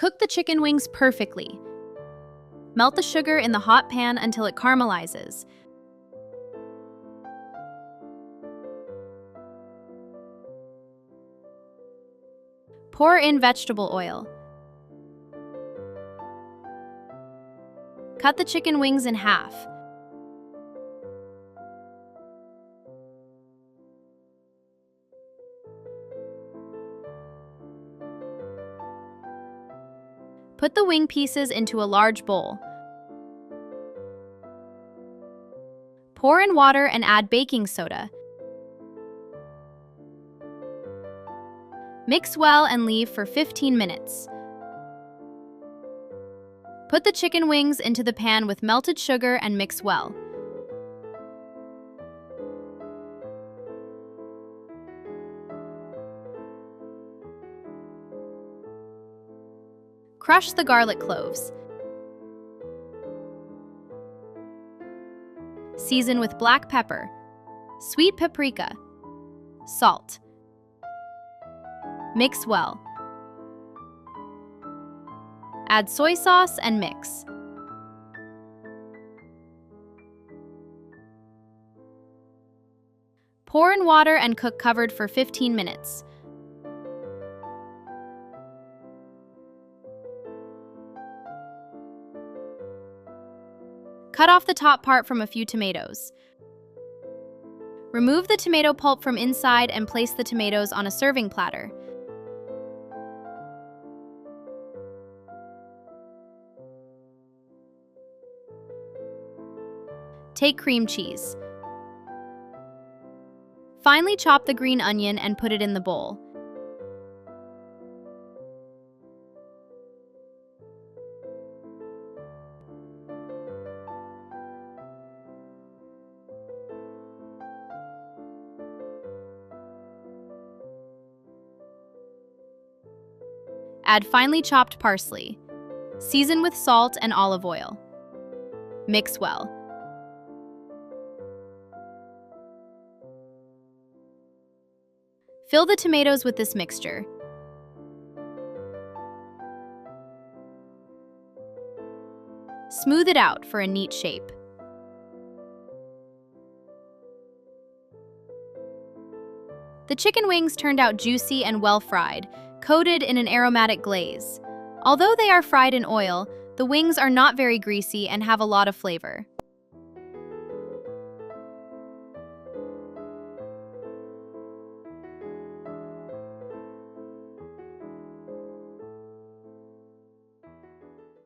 Cook the chicken wings perfectly. Melt the sugar in the hot pan until it caramelizes. Pour in vegetable oil. Cut the chicken wings in half. Put the wing pieces into a large bowl. Pour in water and add baking soda. Mix well and leave for 15 minutes. Put the chicken wings into the pan with melted sugar and mix well. Crush the garlic cloves. Season with black pepper, sweet paprika, salt. Mix well. Add soy sauce and mix. Pour in water and cook covered for 15 minutes. Cut off the top part from a few tomatoes. Remove the tomato pulp from inside and place the tomatoes on a serving platter. Take cream cheese. Finely chop the green onion and put it in the bowl. Add finely chopped parsley. Season with salt and olive oil. Mix well. Fill the tomatoes with this mixture. Smooth it out for a neat shape. The chicken wings turned out juicy and well fried, coated in an aromatic glaze. Although they are fried in oil, the wings are not very greasy and have a lot of flavor.